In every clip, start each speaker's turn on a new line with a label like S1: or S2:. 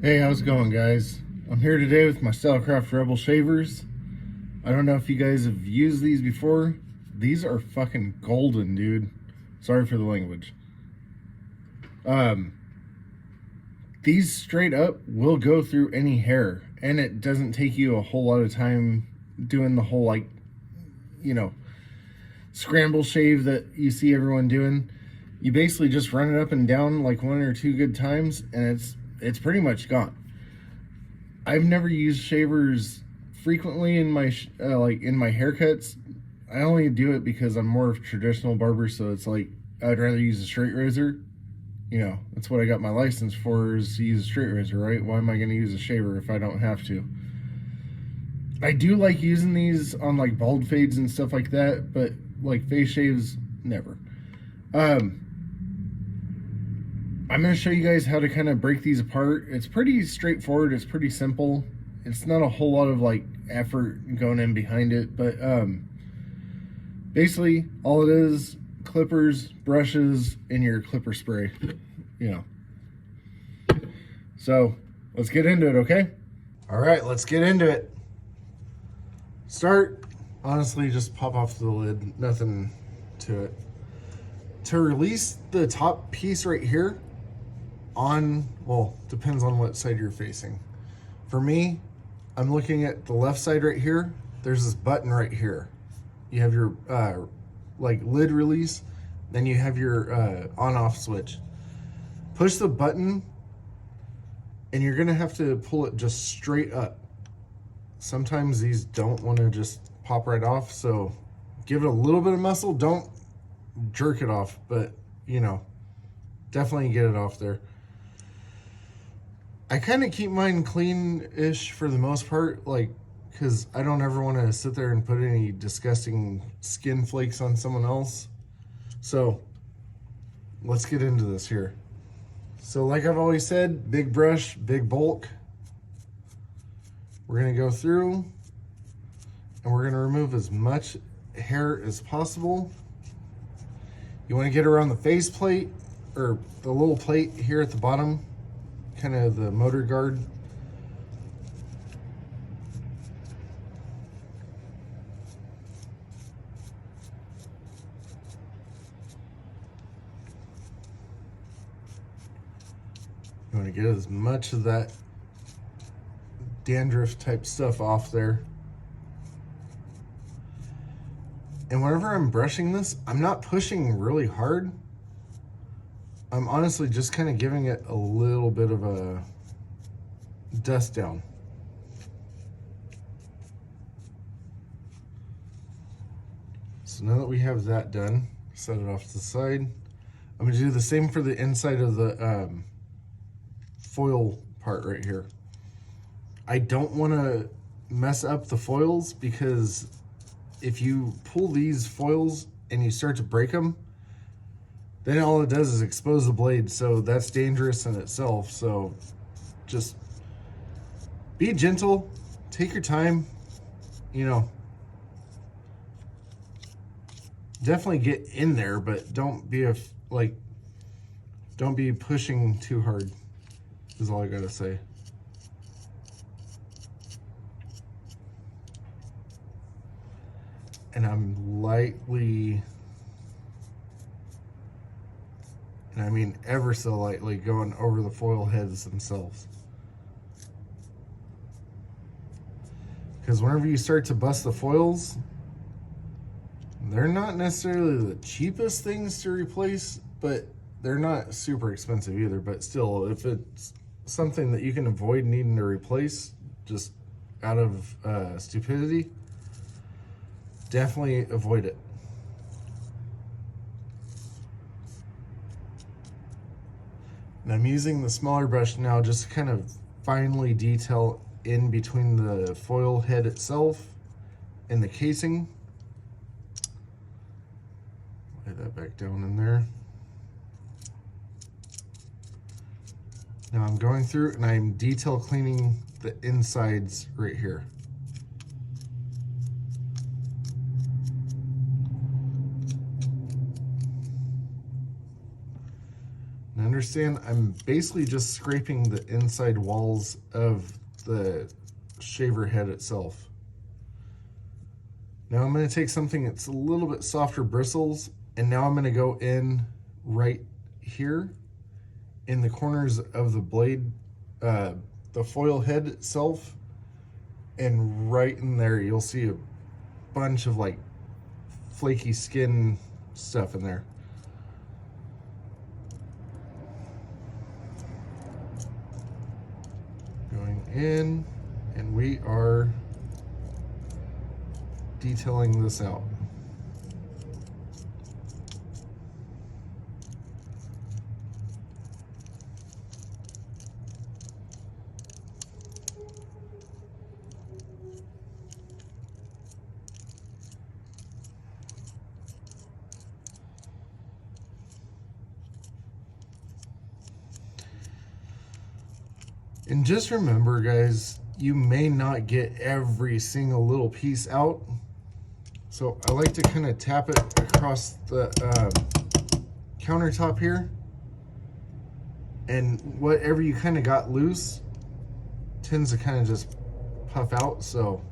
S1: Hey, how's it going, guys? I'm here today with my Stylecraft Rebel shavers. I don't know if you guys have used these before. These are fucking golden, dude. Sorry for the language. Um, these straight up will go through any hair, and it doesn't take you a whole lot of time doing the whole, like, you know, scramble shave that you see everyone doing. You basically just run it up and down like one or two good times, and it's pretty much gone. I've never used shavers frequently in my in my haircuts. I only do it because I'm more of a traditional barber, so it's like I'd rather use a straight razor. You know, that's what I got my license for, is to use a straight razor, right? Why am I going to use a shaver if I don't have to? I do like using these on like bald fades and stuff like that, but like face shaves, never. Um, I'm going to show you guys how to kind of break these apart. It's pretty straightforward. It's pretty simple. It's not a whole lot of like effort going in behind it, but basically all it is, clippers, brushes, and your clipper spray, you know. So let's get into it, okay? All right, let's get into it. Start, honestly, just pop off the lid, nothing to it. To release the top piece right here, well, depends on what side you're facing. For me, I'm looking at the left side right here. There's this button right here. You have your like lid release, then you have your on-off switch. Push the button, and you're gonna have to pull it just straight up. Sometimes these don't want to just pop right off, so give it a little bit of muscle. Don't jerk it off, but you know, definitely get it off there. I kind of keep mine clean-ish for the most part, like, because I don't ever want to sit there and put any disgusting skin flakes on someone else. So let's get into this here. So like I've always said, big brush, big bulk. We're going to go through and we're going to remove as much hair as possible. You want to get around the face plate, or the little plate here at the bottom, kind of the motor guard. You want to get as much of that dandruff type stuff off there. And whenever I'm brushing this, I'm not pushing really hard. I'm honestly just kind of giving it a little bit of a dust down. So now that we have that done, set it off to the side. I'm going to do the same for the inside of the foil part right here. I don't want to mess up the foils, because if you pull these foils and you start to break them, then all it does is expose the blade, so that's dangerous in itself. So just be gentle, take your time, you know. Definitely get in there, but don't be don't be pushing too hard, is all I gotta say. And I'm lightly, and I mean ever so lightly, going over the foil heads themselves. Because whenever you start to bust the foils, they're not necessarily the cheapest things to replace, but they're not super expensive either. But still, if it's something that you can avoid needing to replace just out of stupidity, definitely avoid it. And I'm using the smaller brush now just to kind of finely detail in between the foil head itself and the casing. Lay that back down in there. Now I'm going through and I'm detail cleaning the insides right here. And understand, I'm basically just scraping the inside walls of the shaver head itself. Now I'm going to take something that's a little bit softer bristles, and now I'm going to go in right here in the corners of the blade, the foil head itself, and right in there you'll see a bunch of like flaky skin stuff in there. Going in, and we are detailing this out. And just remember, guys, you may not get every single little piece out. So I like to kind of tap it across the countertop here. And whatever you kind of got loose tends to kind of just puff out. So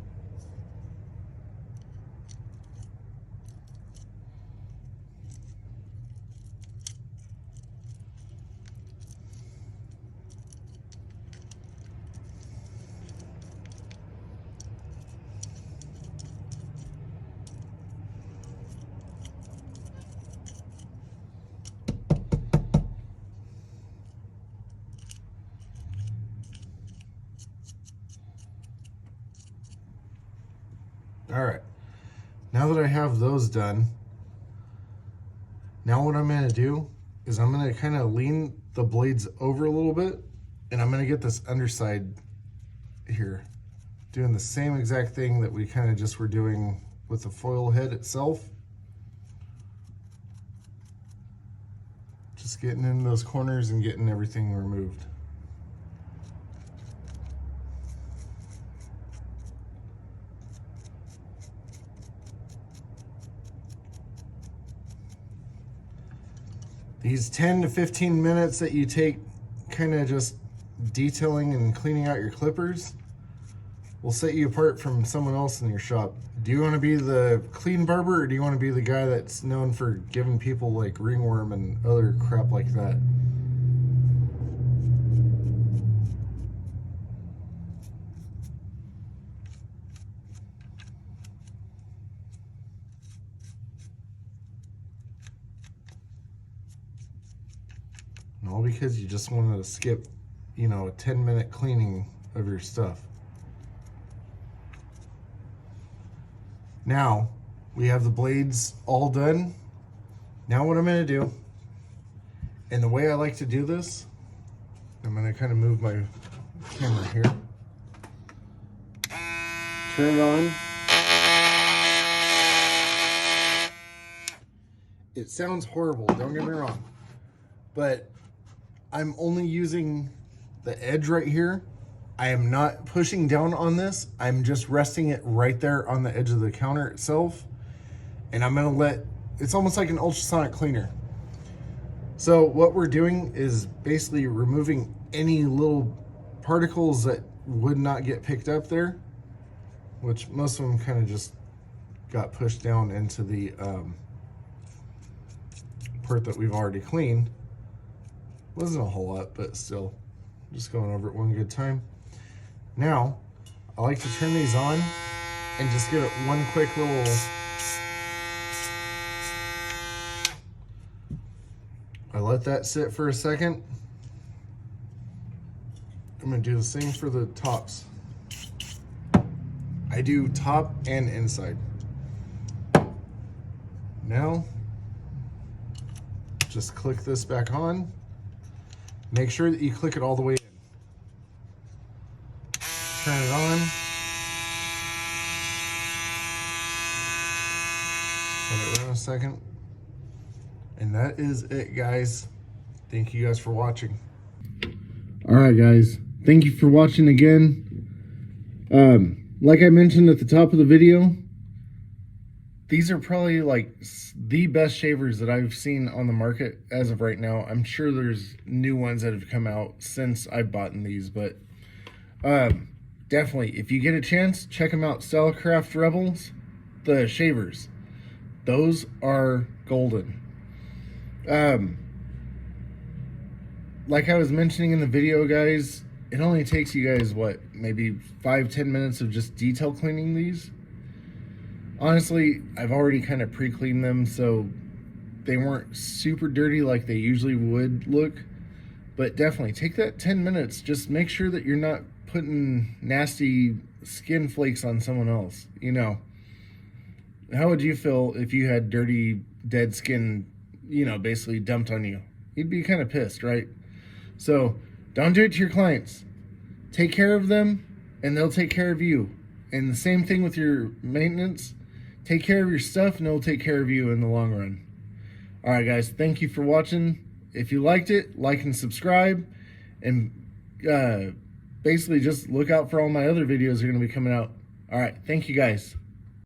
S1: all right, now that I have those done, now what I'm going to do is I'm going to kind of lean the blades over a little bit, and I'm going to get this underside here, doing the same exact thing that we kind of just were doing with the foil head itself. Just getting in those corners and getting everything removed. These 10 to 15 minutes that you take kind of just detailing and cleaning out your clippers will set you apart from someone else in your shop. Do you want to be the clean barber, or do you want to be the guy that's known for giving people like ringworm and other crap like that? And all because you just wanted to skip, you know, a 10-minute cleaning of your stuff. Now we have the blades all done. Now what I'm going to do, and the way I like to do this, I'm going to kind of move my camera here. Turn it on. It sounds horrible, don't get me wrong, but I'm only using the edge right here. I am not pushing down on this. I'm just resting it right there on the edge of the counter itself. And I'm gonna let, it's almost like an ultrasonic cleaner. So what we're doing is basically removing any little particles that would not get picked up there, which most of them kind of just got pushed down into the part that we've already cleaned. Wasn't a whole lot, but still, just going over it one good time. Now, I like to turn these on and just give it one quick little I let that sit for a second. I'm gonna do the same for the tops. I do top and inside. Now, just click this back on. Make sure that you click it all the way in. Turn it on. Let it run a second. And that is it, guys. Thank you guys for watching. All right, guys. Thank you for watching again. Like I mentioned at the top of the video, These are probably like the best shavers that I've seen on the market as of right now. I'm sure there's new ones that have come out since I've bought these, but definitely, if you get a chance, check them out. Stylecraft Rebels, the shavers. Those are golden. Like I was mentioning in the video, guys, it only takes you guys, what, maybe 5-10 minutes of just detail cleaning these. Honestly, I've already kind of pre-cleaned them, so they weren't super dirty like they usually would look. But definitely, take that 10 minutes. Just make sure that you're not putting nasty skin flakes on someone else, you know. How would you feel if you had dirty, dead skin, you know, basically dumped on you? You'd be kind of pissed, right? So, don't do it to your clients. Take care of them, and they'll take care of you. And the same thing with your maintenance. Take care of your stuff, and it'll take care of you in the long run. Alright, guys, thank you for watching. If you liked it, like and subscribe. And basically just look out for all my other videos that are going to be coming out. Alright, thank you, guys.